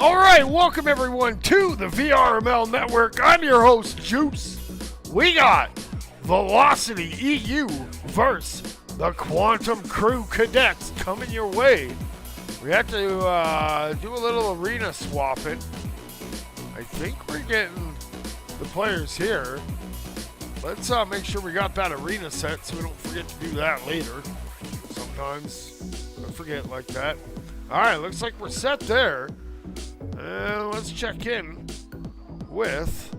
All right, welcome everyone to the VRML network. I'm your host, Juice. We got Velocity EU versus the Quantum Crew Cadets coming your way. We have to do a little arena swapping. I think we're getting the players here. Let's make sure we got that arena set so we don't forget to do that later. Sometimes I forget like that. All right, looks like we're set there. And let's check in with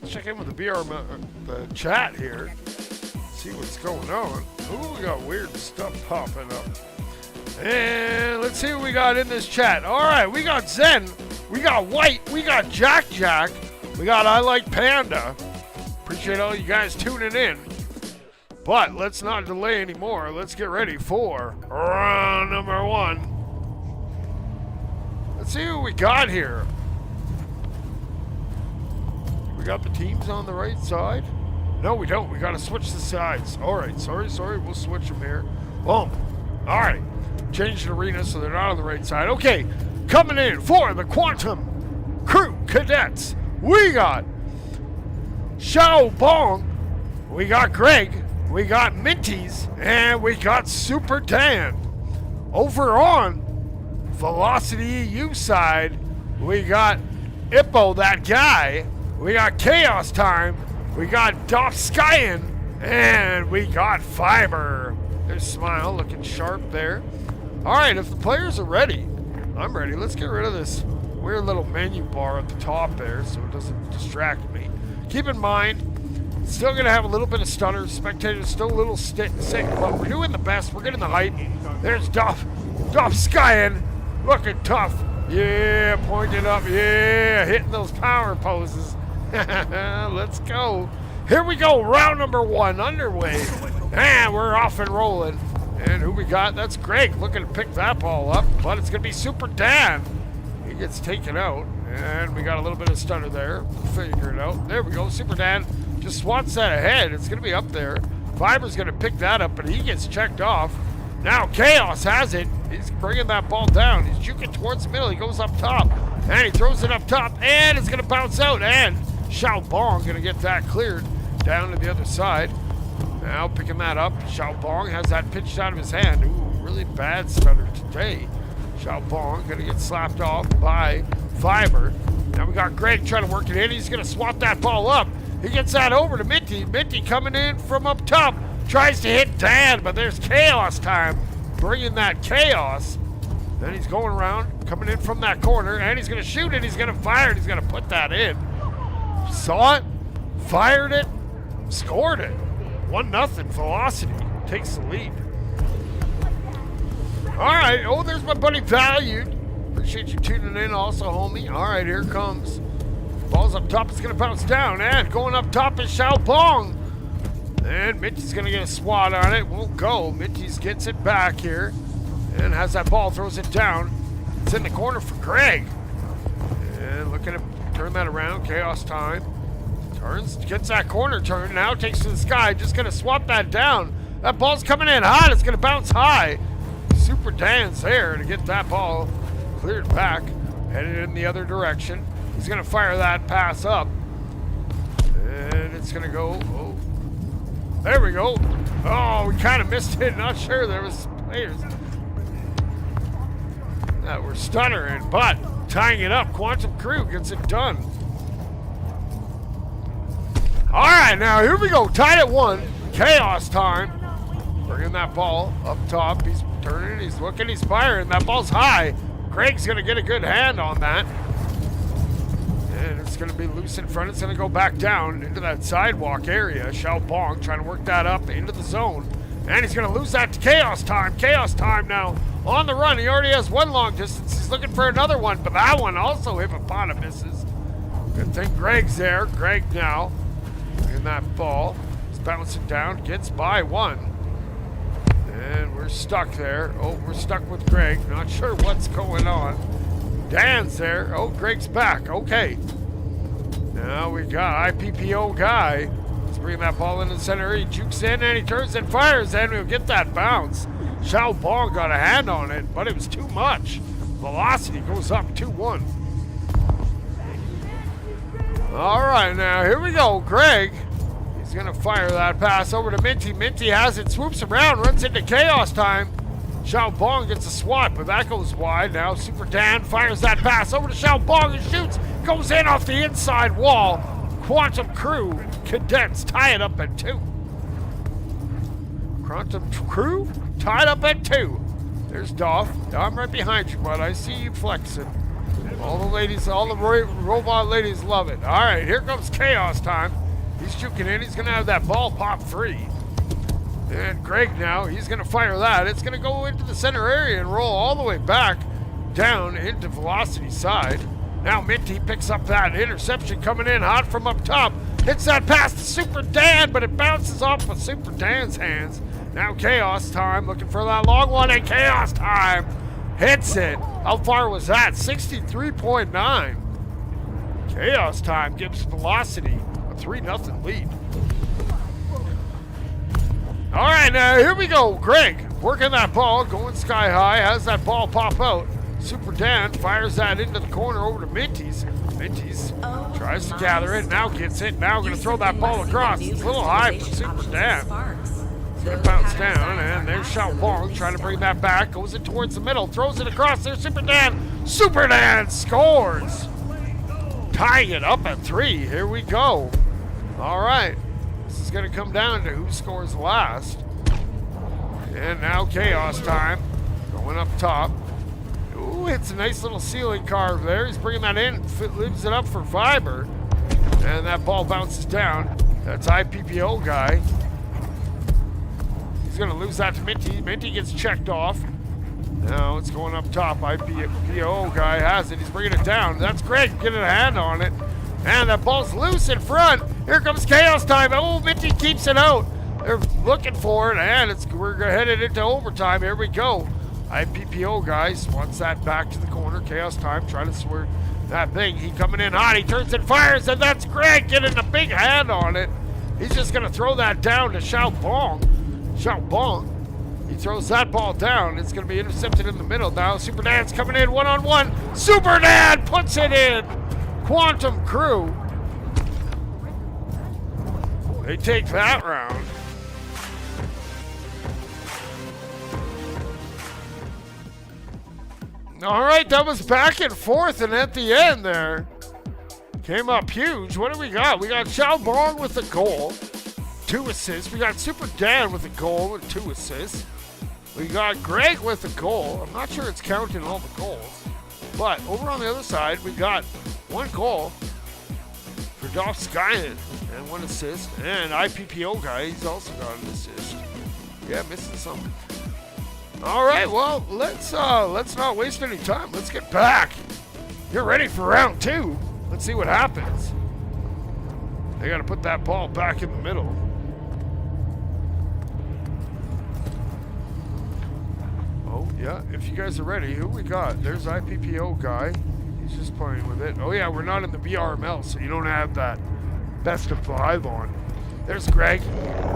check in with the the chat here. See what's going on. Ooh, we got weird stuff popping up. And let's see what we got in this chat. All right, we got Zen, we got White, we got Jack, we got I Like Panda. Appreciate all you guys tuning in. But let's not delay anymore. Let's get ready for round number one. Let's see who we got here. We got the teams on the right side? No, we don't. We got to switch the sides. All right. Sorry. We'll switch them here. Boom. All right. Change the arena so they're not on the right side. Okay. Coming in for the Quantum Crew Cadets. We got Xiao Bong. We got Greg. We got Minties, and we got Super Dan. Over on Velocity EU side, we got Ippo, that guy. We got Chaos Time. We got Dofskyan, and we got Fiber. There's Smile looking sharp there. All right, if the players are ready, I'm ready. Let's get rid of this weird little menu bar at the top there so it doesn't distract me. Keep in mind, still going to have a little bit of stutter. Spectators still a little sick, but we're doing the best. We're getting the height. There's Dofskyan, looking tough. Yeah, pointing up. Yeah, hitting those power poses. Let's go. Here we go. Round number one underway. And we're off and rolling. And who we got? That's Greg looking to pick that ball up. But it's going to be Super Dan. He gets taken out. And we got a little bit of stutter there. We'll figure it out. There we go. Super Dan just swats that ahead. It's going to be up there. Fiber's going to pick that up, but he gets checked off. Now Chaos has it. He's bringing that ball down. He's juking towards the middle. He goes up top, and he throws it up top, and it's going to bounce out. And Xiao Bong going to get that cleared down to the other side. Now picking that up. Xiao Bong has that pitched out of his hand. Ooh, really bad stutter today. Xiao Bong going to get slapped off by Fiber. Now we got Greg trying to work it in. He's going to swat that ball up. He gets that over to Minty. Minty coming in from up top. Tries to hit Dan, but there's Chaos Time. Bringing that Chaos. Then he's going around, coming in from that corner, and he's going to shoot it. He's going to fire it. He's going to put that in. Saw it, fired it, scored it. 1-0. Velocity takes the lead. All right. Oh, there's my buddy Valued. Appreciate you tuning in also, homie. All right, here comes. Ball's up top, it's going to bounce down, and going up top is Xiao Bong. And Minty's going to get a swat on it. Won't go. Minty's gets it back here and has that ball, throws it down. It's in the corner for Greg. And looking to turn that around. Chaos Time. Turns, gets that corner turn, now takes to the sky. Just going to swap that down. That ball's coming in hot. It's going to bounce high. Super Dan's there to get that ball cleared back. Headed in the other direction. He's going to fire that pass up. And it's going to go. Oh, there we go. Oh, we kind of missed it. Not sure there was players that were stuttering, but tying it up. Quantum Crew gets it done. All right, now here we go. Tied at 1. Chaos Time. Bringing that ball up top. He's turning. He's looking. He's firing. That ball's high. Greg's going to get a good hand on that. And it's going to be loose in front. It's going to go back down into that sidewalk area. Xiao Bong trying to work that up into the zone. And he's going to lose that to Chaos Time. Chaos Time now on the run. He already has one long distance. He's looking for another one, but that one also hippopotamuses. Good thing Greg's there. Greg now in that ball. He's bouncing down. Gets by one. And we're stuck there. Oh, we're stuck with Greg. Not sure what's going on. Dan's there. Oh, Greg's back. Okay. Now we got IPPO guy. Let's bring that ball into the center. He jukes in and he turns and fires, and we'll get that bounce. Xiao Bong got a hand on it, but it was too much. Velocity goes up 2-1. All right, now here we go. Greg, he's going to fire that pass over to Minty. Minty has it, swoops around, runs into chaos time. Xiao Bong gets a swat, but that goes wide. Now Super Dan fires that pass over to Xiao Bong and shoots. Goes in off the inside wall. Quantum Crew Cadets tie it up at 2. Quantum Crew tied up at 2. There's Dolph. I'm right behind you, bud. I see you flexing. All the ladies, all the robot ladies love it. All right, here comes chaos time. He's juking in. He's going to have that ball pop free. And Greg now, he's going to fire that. It's going to go into the center area and roll all the way back down into Velocity side. Now Minty picks up that interception coming in hot from up top. Hits that pass to Super Dan, but it bounces off of Super Dan's hands. Now Chaos Time looking for that long one, and Chaos Time hits it. How far was that? 63.9. Chaos Time gives Velocity a 3-0 lead. All right, now here we go. Greg working that ball, going sky high, has that ball pop out. Super Dan fires that into the corner over to Minty's. Minty's tries to gather it, now gets it. Now going to throw that ball across. It's a little high for Super Dan. It's going to bounce down, and there's Xiao Bong trying to bring that back. Goes it towards the middle, throws it across. There's Super Dan. Super Dan scores. Tying it up at 3. Here we go. All right. This is going to come down to who scores last. And now Chaos Time going up top. Ooh, hits a nice little ceiling carve there. He's bringing that in, leaves it up for Fiber. And that ball bounces down. That's IPPO guy. He's going to lose that to Minty. Minty gets checked off. Now it's going up top. IPPO guy has it. He's bringing it down. That's Greg getting a hand on it. And that ball's loose in front. Here comes Chaos Time. Oh, Minty keeps it out. They're looking for it, and we're headed into overtime. Here we go. IPPO guys wants that back to the corner. Chaos Time trying to swerve that thing. He coming in hot. He turns and fires, and that's Greg getting a big hand on it. He's just going to throw that down to Xiao Bong. Xiao Bong. He throws that ball down. It's going to be intercepted in the middle now. Super Dan's coming in one-on-one. Super Dan puts it in. Quantum Crew. They take that round. All right, that was back and forth, and at the end there, came up huge. What do we got? We got Xiao Bong with the goal, 2 assists. We got Super Dan with a goal and 2 assists. We got Greg with a goal. I'm not sure it's counting all the goals. But over on the other side, we got 1 goal for Dolph Skyen and 1 assist. And IPPO guy, he's also got an assist. Yeah, missing something. All right, well, let's not waste any time. Let's get back. You're ready for round 2. Let's see what happens. They got to put that ball back in the middle. Oh, yeah, if you guys are ready, who we got? There's IPPO guy. He's just playing with it. Oh, yeah, we're not in the VRML, so you don't have that best of 5 on. There's Greg.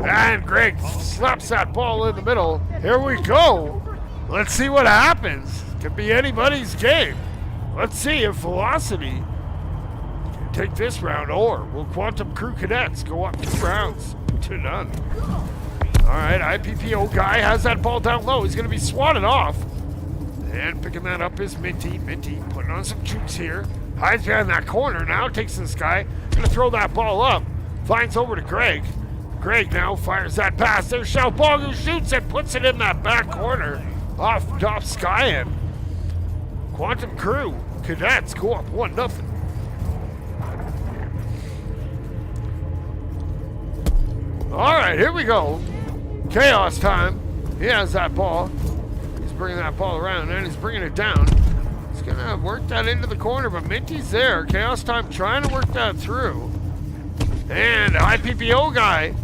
And Greg slaps that ball in the middle. Here we go. Let's see what happens. Could be anybody's game. Let's see if Velocity can take this round, or will Quantum Crew Cadets go up 2 rounds to none. All right, IPPO guy has that ball down low. He's going to be swatted off. And picking that up is Minty. Minty putting on some jukes here. Hides behind that corner now. Takes this guy. Going to throw that ball up. Finds over to Greg. Greg now fires that pass. There's Xiao Bong who shoots and puts it in that back corner. Off Dolph Skyen. Quantum Crew Cadets go up 1-0. All right, here we go. Chaos Time. He has that ball. He's bringing that ball around and he's bringing it down. He's going to work that into the corner, but Minty's there. Chaos Time trying to work that through. And IPPO guy,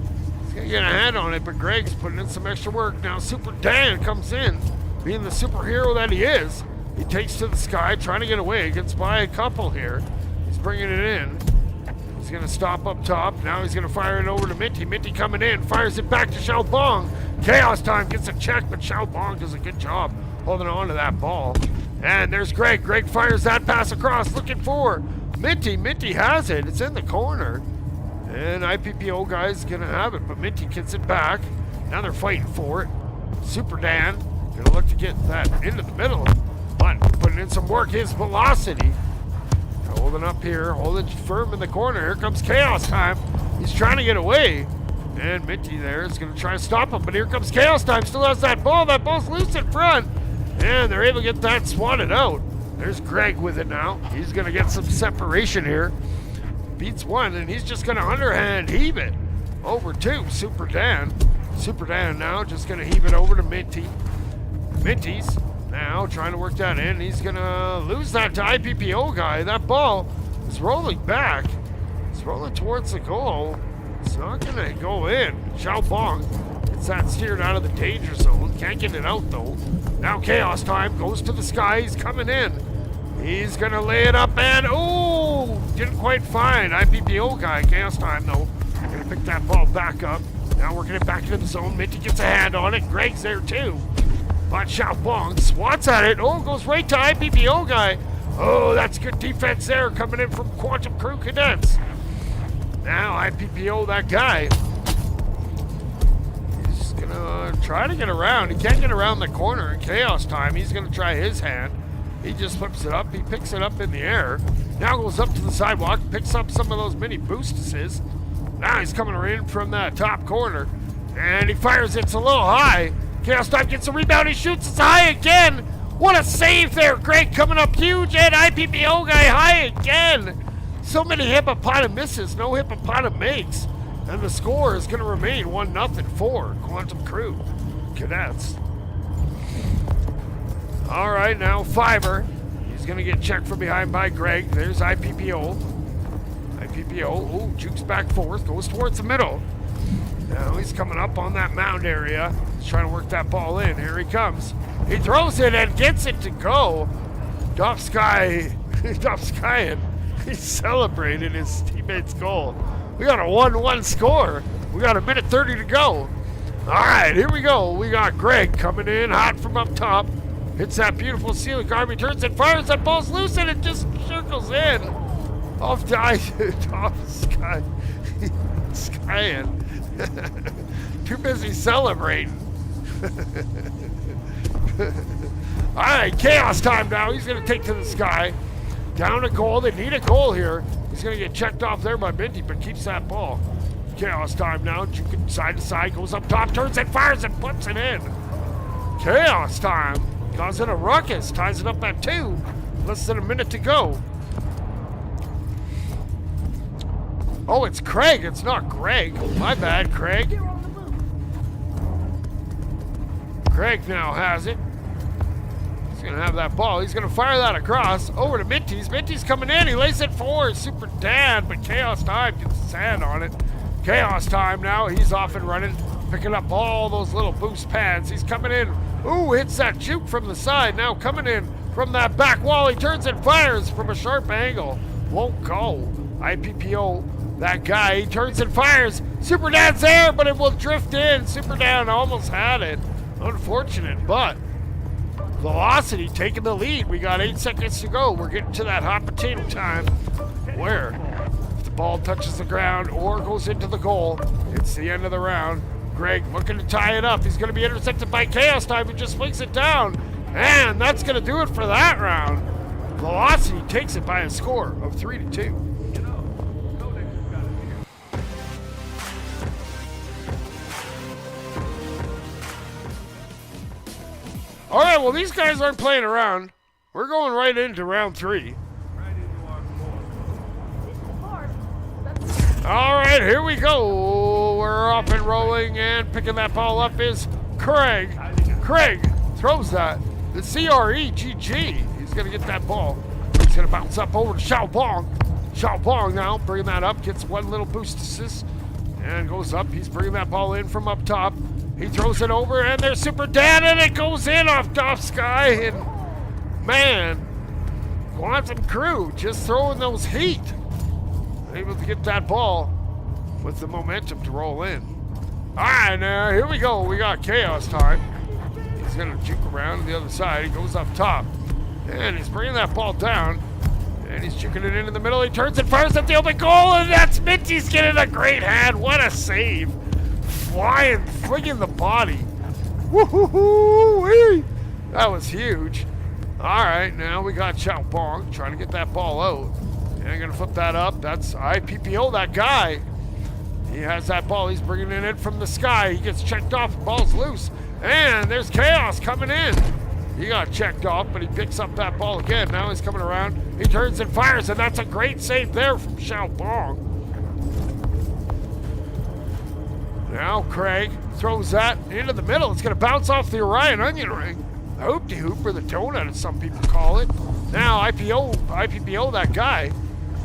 he's going to get a hand on it, but Greg's putting in some extra work. Now Super Dan comes in, being the superhero that he is. He takes to the sky, trying to get away. Gets by a couple here. He's bringing it in. He's going to stop up top. Now he's going to fire it over to Minty. Minty coming in, fires it back to Xiao Bong. Chaos Time gets a check, but Xiaobong does a good job holding on to that ball. And there's Greg. Greg fires that pass across, looking for Minty. Minty has it. It's in the corner. And IPPO guy's going to have it, but Minty gets it back. Now they're fighting for it. Super Dan going to look to get that into the middle. But putting in some work is Velocity. Holding up here, holding firm in the corner. Here comes Chaos Time. He's trying to get away. And Minty there is going to try to stop him. But here comes Chaos Time. Still has that ball. That ball's loose in front. And they're able to get that swatted out. There's Greg with it now. He's going to get some separation here. Beats one, and he's just going to underhand heave it over to Super Dan. Super Dan now just going to heave it over to Minty. Minty's now trying to work that in. He's going to lose that to IPPO guy. That ball is rolling back. It's rolling towards the goal. It's not going to go in. Xiaobong gets that steered out of the danger zone. Can't get it out, though. Now Chaos Time goes to the sky. He's coming in. He's going to lay it up, and oh, didn't quite find IPPO guy. Chaos Time, though. Going to pick that ball back up. Now working it back into the zone. Minty gets a hand on it. Greg's there, too. But Xiaobong swats at it. Oh, goes right to IPPO guy. Oh, that's good defense there coming in from Quantum Crew Cadets. Now IPPO, that guy, he's going to try to get around. He can't get around the corner in Chaos Time. He's going to try his hand. He just flips it up. He picks it up in the air. Now goes up to the sidewalk, picks up some of those mini boostesses. Now he's coming in from that top corner, and he fires it. It's a little high. Chaos Time gets a rebound. He shoots. It's high again. What a save there. Greg coming up huge, and IPPO guy high again. So many hippopotamuses, no hippopotam makes. And the score is going to remain 1-0 for Quantum Crew Cadets. All right, now Fiverr. He's going to get checked from behind by Greg. There's IPPO. IPPO, oh, jukes back forth, goes towards the middle. Now he's coming up on that mound area. He's trying to work that ball in. Here he comes. He throws it and gets it to go. Dovsky, and he celebrated his teammate's goal. We got a 1-1 score. We got a minute 30 to go. All right, here we go. We got Greg coming in hot from up top. Hits that beautiful ceiling guard. He turns and fires. That ball's loose and it just circles in. Off Sky. Skying. Too busy celebrating. All right, Chaos Time now. He's going to take to the sky. Down a goal. They need a goal here. He's going to get checked off there by Minty, but keeps that ball. Chaos Time now. Juking side to side. Goes up top. Turns and fires and puts it in. Chaos Time. Causing a ruckus. Ties it up at 2. Less than a minute to go. Oh, it's Craig. It's not Greg. My bad, Craig. Craig now has it. He's going to have that ball. He's going to fire that across over to Minty's. Minty's coming in. He lays it forward. Super Dan, but Chaos Time gets his hand on it. Chaos Time now. He's off and running. Picking up all those little boost pads. He's coming in. Ooh, hits that juke from the side. Now coming in from that back wall. He turns and fires from a sharp angle. Won't go. IPPO, that guy, he turns and fires. Super Dan's there, but it will drift in. Super Dan almost had it. Unfortunate, but Velocity taking the lead. We got 8 seconds to go. We're getting to that hot potato time where if the ball touches the ground or goes into the goal, it's the end of the round. Greg looking to tie it up. He's going to be intercepted by Chaos Time, who just flings it down. And that's going to do it for that round. Velocity takes it by a score of 3-2. All right, well, these guys aren't playing around. We're going right into round 3. All right, here we go. We're off and rolling, and picking that ball up is Craig. Craig throws that. The CREGG. He's going to get that ball. He's going to bounce up over to Xiaobong. Xiaobong now bringing that up, gets one little boost assist, and goes up. He's bringing that ball in from up top. He throws it over, and there's Super Dan, and it goes in off top sky. And man, Quantum Crew just throwing those heat. Able to get that ball with the momentum to roll in. All right, now, here we go. We got chaos time. He's going to juke around to the other side. He goes up top. And he's bringing that ball down. And he's juking it into the middle. He turns and fires at the open goal. And that's Minty's getting a great hand. What a save. Flying, flinging the body. Woo-hoo-hoo-wee. That was huge. All right, now we got Chow Bong trying to get that ball out. And I'm going to flip that up. That's IPPO, that guy. He has that ball. He's bringing it in from the sky. He gets checked off. The ball's loose. And there's chaos coming in. He got checked off, but he picks up that ball again. Now he's coming around. He turns and fires, and that's a great save there from Xiao Bong. Now Craig throws that into the middle. It's going to bounce off the Orion onion ring. The hoop-de-hoop, or the donut, as some people call it. Now IPPO, that guy.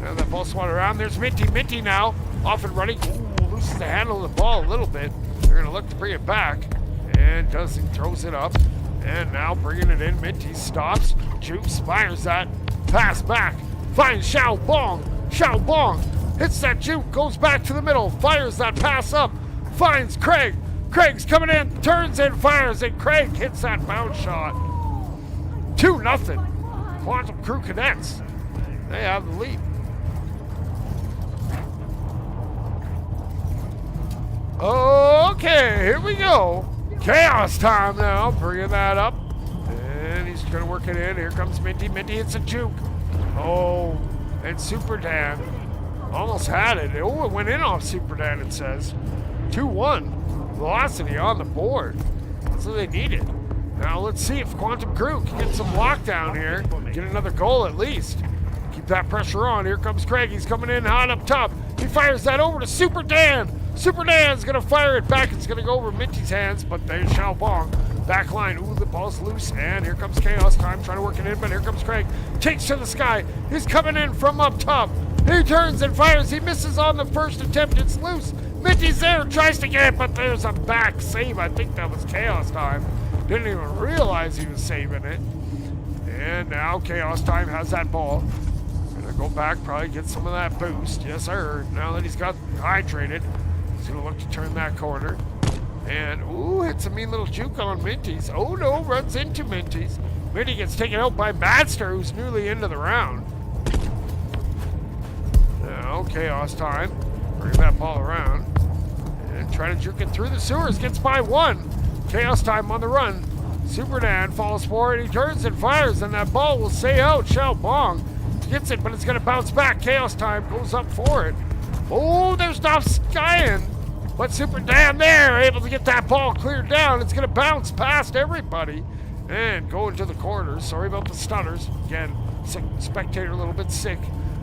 Now that ball swatted around. There's Minty. Minty now off and running. Ooh, loses the handle of the ball a little bit. They're going to look to bring it back. And he throws it up. And now bringing it in. Minty stops. Jukes. Fires that. Pass back. Finds Xiao Bong. Xiao Bong hits that juke. Goes back to the middle. Fires that pass up. Finds Craig. Craig's coming in. Turns and fires. And Craig hits that bounce shot. 2-0. Quantum Crew Cadets. They have the lead. Okay, here we go. Chaos time now. Bringing that up. And he's going to work it in. Here comes Minty. Minty hits a juke. Oh, and Super Dan almost had it. Oh, it went in off Super Dan, it says. 2-1. Velocity on the board. That's what they needed. Now let's see if Quantum Crew can get some lockdown here. Get another goal at least. Keep that pressure on. Here comes Craig. He's coming in hot up top. He fires that over to Super Dan. Super Dan's going to fire it back. It's going to go over Minty's hands, but there's Xiao Bong. Back line. Ooh, the ball's loose, and here comes Chaos time. Trying to work it in, but here comes Craig. Takes to the sky. He's coming in from up top. He turns and fires. He misses on the first attempt. It's loose. Minty's there. Tries to get it, but there's a back save. I think that was Chaos time. Didn't even realize he was saving it. And now Chaos time has that ball. Gonna go back, probably get some of that boost. Yes, sir. Now that he's got hydrated, he's gonna look to turn that corner. And, ooh, hits a mean little juke on Minty's. Oh, no, runs into Minty's. Minty gets taken out by Madster, who's newly into the round. Now, Chaos time. Bring that ball around. And try to juke it through the sewers. Gets by one. Chaos time on the run. Super Dan falls forward. He turns and fires, and that ball will stay out. Xiao Bong gets it, but it's going to bounce back. Chaos time goes up for it. Oh, there's Dov Skyen. But Super Dan there, able to get that ball cleared down. It's going to bounce past everybody and go into the corners. Sorry about the stutters. Again, spectator a little bit sick.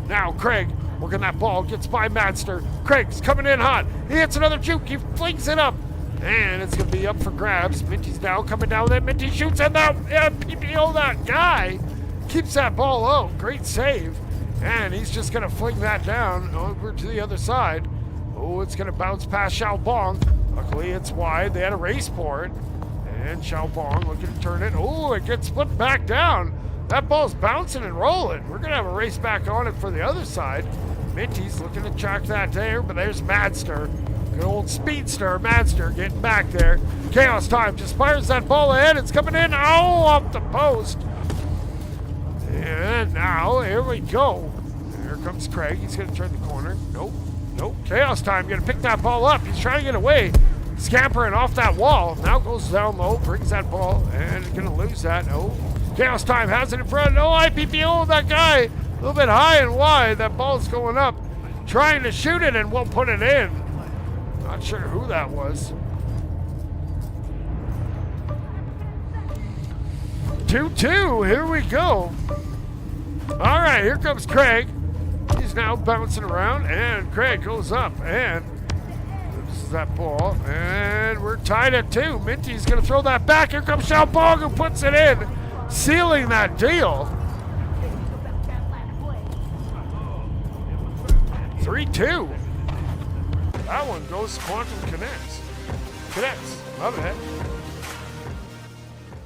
Now Craig working that ball, gets by Madster. Craig's coming in hot. He hits another juke. He flings it up. And it's going to be up for grabs. Minty's now coming down there. Minty shoots, and that PPO, that guy, keeps that ball out. Great save. And he's just going to fling that down over to the other side. Oh, it's going to bounce past Xiao Bong. Luckily, it's wide. They had a race for it. And Xiao Bong looking to turn it. Oh, it gets flipped back down. That ball's bouncing and rolling. We're going to have a race back on it for the other side. Minty's looking to track that there, but there's Madster. Good old speedster, Madster, getting back there. Chaos time just fires that ball ahead. It's coming in. Oh, off the post. And now, here we go. Here comes Craig. He's going to turn the corner. Nope. Chaos time. Going to pick that ball up. He's trying to get away. Scampering off that wall. Now goes down low. Brings that ball. And going to lose that. No. Chaos time has it in front. No, IPPO, that guy. A little bit high and wide. That ball's going up. Trying to shoot it and won't put it in. Not sure who that was. 2-2. Here we go. All right, here comes Craig. He's now bouncing around, and Craig goes up and loses that ball. And we're tied at 2. Minty's going to throw that back. Here comes Xiao Bong, who puts it in, sealing that deal. 3-2. That one goes Quantum Cadets. Cadets, love it.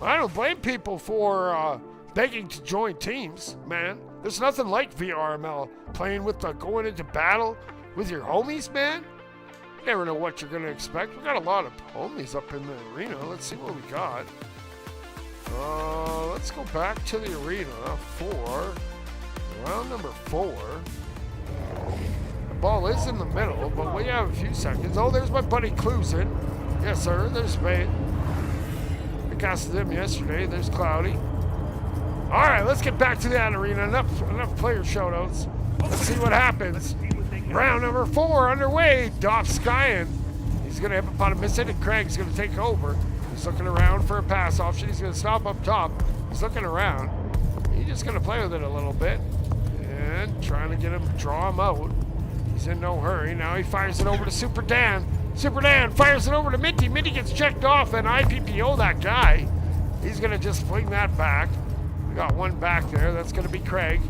I don't blame people for begging to join teams, man. There's nothing like VRML. Playing with going into battle with your homies, man. Never know what you're going to expect. We got a lot of homies up in the arena. Let's see what we got. Let's go back to the arena for round number 4. The ball is in the middle, but we have a few seconds. Oh, there's my buddy Clusin. Yes, sir. There's Spade. I casted him yesterday. There's Cloudy. All right, let's get back to that arena. Enough player shoutouts. Let's see what happens. Round number 4 underway. Doff Skyen. He's going to hippopotamus it, and Craig's going to take over. He's looking around for a pass option. He's going to stop up top. He's looking around. He's just going to play with it a little bit and trying to get him, draw him out. He's in no hurry. Now he fires it over to Super Dan. Super Dan fires it over to Minty. Minty gets checked off, and IPPO that guy. He's going to just fling that back. We got one back there. That's going to be Craig.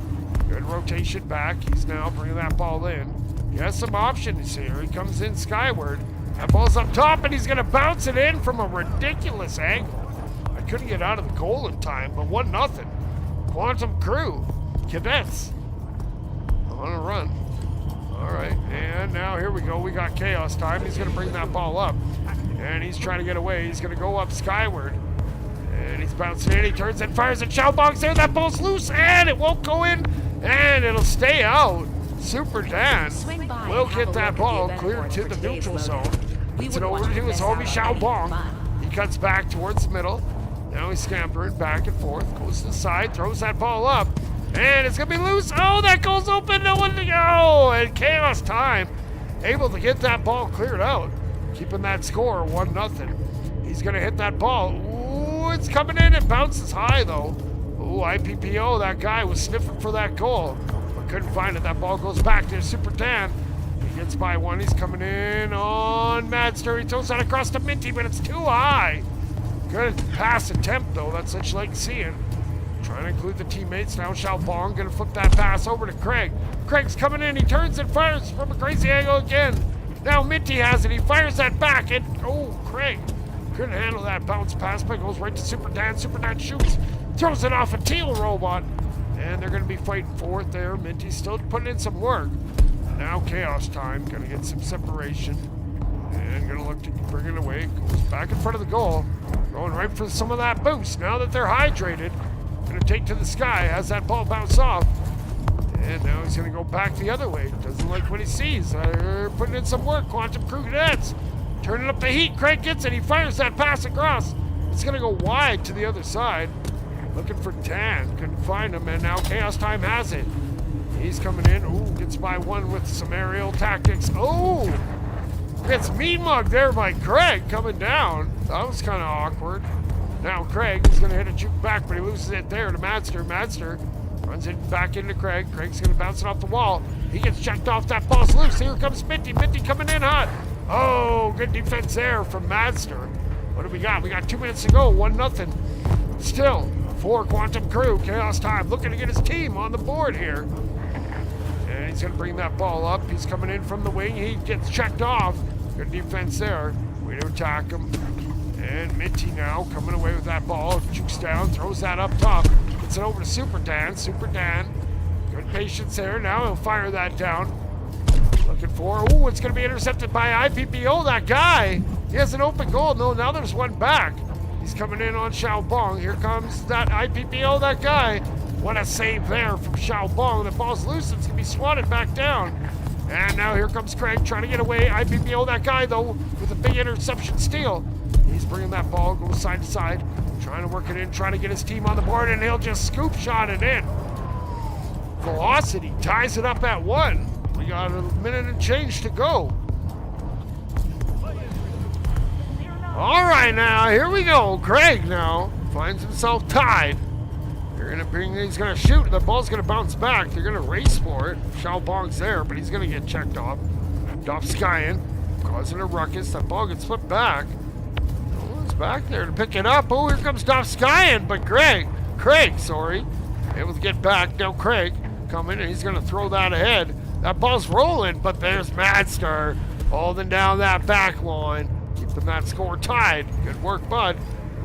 Good rotation back. He's now bringing that ball in. He has some options here. He comes in skyward. That ball's up top, and he's going to bounce it in from a ridiculous angle. I couldn't get out of the goal in time, but 1-0. Quantum Crew. Cadets. On a run. All right, and now here we go. We got chaos time. He's going to bring that ball up, and he's trying to get away. He's going to go up skyward, and he's bouncing in. He turns and fires at Xiaobong's there. That ball's loose, and it won't go in, and it'll stay out. Super Dan will get that ball cleared to the neutral zone. Gets it over to his homie Xiaobong. He cuts back towards the middle. Now he's scampering back and forth. Goes to the side, throws that ball up. And it's going to be loose. Oh, that goes open. No one to go. And chaos time. Able to get that ball cleared out. Keeping that score 1-0. He's going to hit that ball. Ooh, it's coming in. It bounces high, though. Ooh, IPPO, that guy was sniffing for that goal. But couldn't find it. That ball goes back to Super Dan. He gets by one. He's coming in on Madster. He throws that across to Minty, but it's too high. Good pass attempt, though. That's what you like seeing. Trying to include the teammates. Now Xiaobong going to flip that pass over to Craig. Craig's coming in. He turns and fires from a crazy angle again. Now Minty has it. He fires that back. And, oh, Craig couldn't handle that bounce pass, but goes right to Super Dan. Super Dan shoots. Throws it off a teal robot. And they're going to be fighting for it there. Minty's still putting in some work. Now chaos time. Going to get some separation. And going to look to bring it away. Goes back in front of the goal. Going right for some of that boost. Now that they're hydrated. Going to take to the sky. Has that ball bounce off. And now he's going to go back the other way. Doesn't like what he sees. They're putting in some work. Quantum Crew Cadets. Turning up the heat. Craig gets it. He fires that pass across. It's going to go wide to the other side. Looking for Dan. Couldn't find him. And now Chaos Time has it. He's coming in. Ooh, gets by one with some aerial tactics. Oh! Gets mean mugged there by Craig coming down. That was kind of awkward. Now Craig is going to hit a juke back, but he loses it there to Madster. Madster runs it back into Craig. Craig's going to bounce it off the wall. He gets checked off. That ball's loose. Here comes Minty. Minty coming in hot. Oh, good defense there from Madster. What do we got? We got 2 minutes to go. 1-0. Still, for Quantum Crew. Chaos Time looking to get his team on the board here. And he's going to bring that ball up. He's coming in from the wing. He gets checked off. Good defense there. Way to attack him. And Minty now coming away with that ball. Jukes down, throws that up top. Gets it over to Super Dan. Super Dan. Good patience there. Now he'll fire that down. Looking for, ooh, it's going to be intercepted by IPPO, that guy. He has an open goal. No, now there's one back. He's coming in on Xiaobong. Here comes that IPPO, that guy. What a save there from Xiaobong. The ball's loose. It's going to be swatted back down. And now here comes Craig trying to get away. IPPO, that guy, though, with a big interception steal. He's bringing that ball, goes side to side, trying to work it in, trying to get his team on the board, and he'll just scoop shot it in. Velocity ties it up at 1. We got a minute and change to go. All right, now, here we go. Craig now finds himself tied. He's going to shoot. The ball's going to bounce back. They're going to race for it. Xiaobong's there, but he's going to get checked off. Doff Skyen, causing a ruckus. That ball gets flipped back. Back there to pick it up. Oh, here comes Doff Skyen, but Craig, able to get back. Now Craig coming, and he's going to throw that ahead. That ball's rolling, but there's Madster holding down that back line, keeping that score tied. Good work, bud.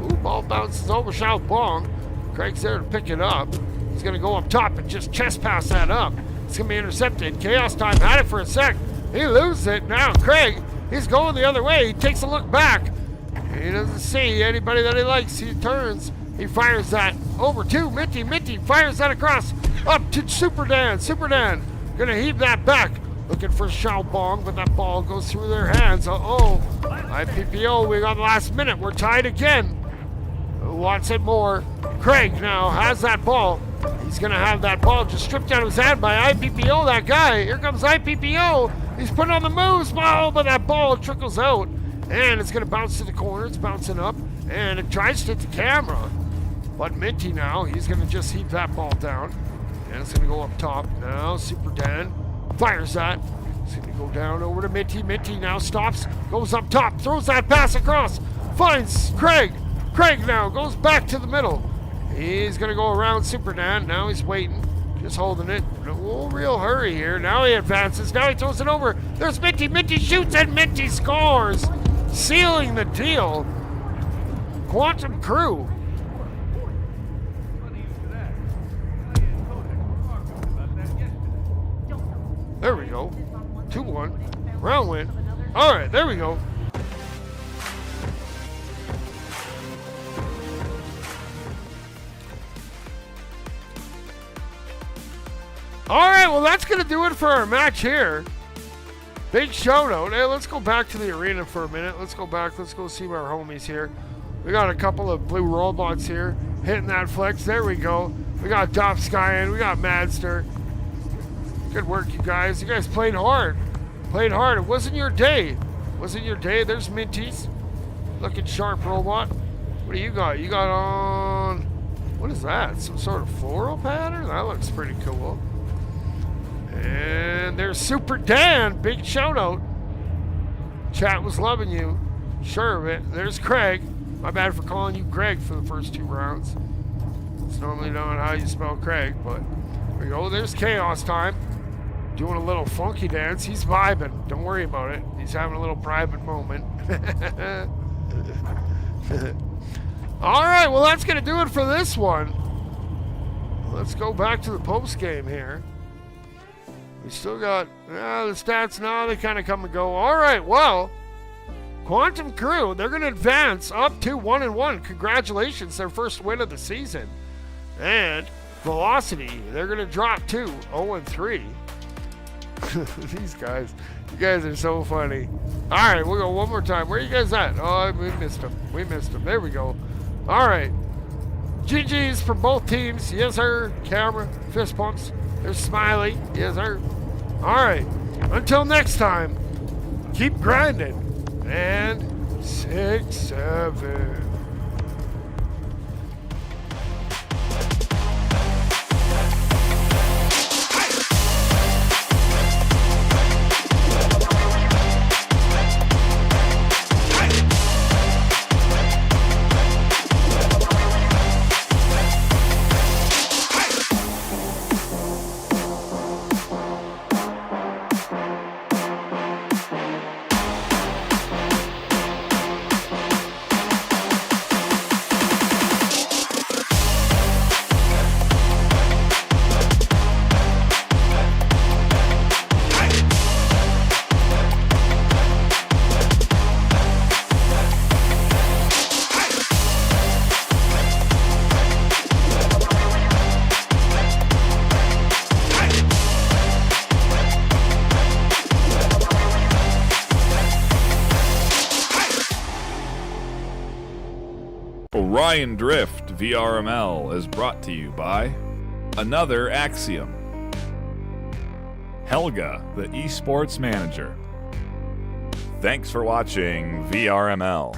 Ooh, ball bounces over Xiaobong. Craig's there to pick it up. He's going to go up top and just chest pass that up. It's going to be intercepted. Chaos Time had it for a sec. He loses it. Now Craig, He's going the other way. He takes a look back. He doesn't see anybody that he likes. He turns. He fires that over to Minty. Minty fires that across. Up to Super Dan. Super Dan gonna heave that back. Looking for Xiaobong, but that ball goes through their hands. Uh-oh. IPPO, we got the last minute. We're tied again. Who wants it more? Craig now has that ball. He's going to have that ball just stripped out of his hand by IPPO, that guy. Here comes IPPO. He's putting on the moves. Oh, but that ball trickles out. And it's going to bounce to the corner. It's bouncing up. And it tries to hit the camera. But Minty now, he's going to just heave that ball down. And it's going to go up top. Now, Super Dan fires that. It's going to go down over to Minty. Minty now stops. Goes up top. Throws that pass across. Finds Craig. Craig now goes back to the middle. He's going to go around Super Dan. Now he's waiting. Just holding it. No real hurry here. Now he advances. Now he throws it over. There's Minty. Minty shoots and Minty scores. Sealing the deal. Quantum Crew. There we go. 2-1. Round win. All right, there we go. All right, well, that's going to do it for our match here. Big shout out. Hey, let's go back to the arena for a minute. Let's go back. Let's go see our homies here. We got a couple of blue robots here hitting that flex. There we go. We got Dop Sky in. We got Madster. Good work, you guys. You guys played hard. Played hard. It wasn't your day. Wasn't your day. There's Minty's. Looking sharp robot. What do you got? You got on... What is that? Some sort of floral pattern? That looks pretty cool. And there's Super Dan. Big shout out. Chat was loving you. Sure of it. There's Craig. My bad for calling you Greg for the first 2 rounds. It's normally not how you spell Craig, but there we go. There's Chaos Time. Doing a little funky dance. He's vibing. Don't worry about it. He's having a little private moment. All right. Well, that's going to do it for this one. Let's go back to the post game here. We still got the stats now. They kind of come and go. All right. Well, Quantum Crew, they're going to advance up to 1-1. Congratulations. Their first win of the season. And Velocity, they're going to drop to 0-3. These guys, you guys are so funny. All right, we'll go one more time. Where are you guys at? Oh, we missed them. We missed them. There we go. All right. GG's from both teams. Yes, sir. Camera, fist pumps. There's Smiley. Yes, sir. All right. Until next time, keep grinding. And 6-7. Orion Drift VRML is brought to you by Another Axiom, Helga, the esports manager. Thanks for watching VRML.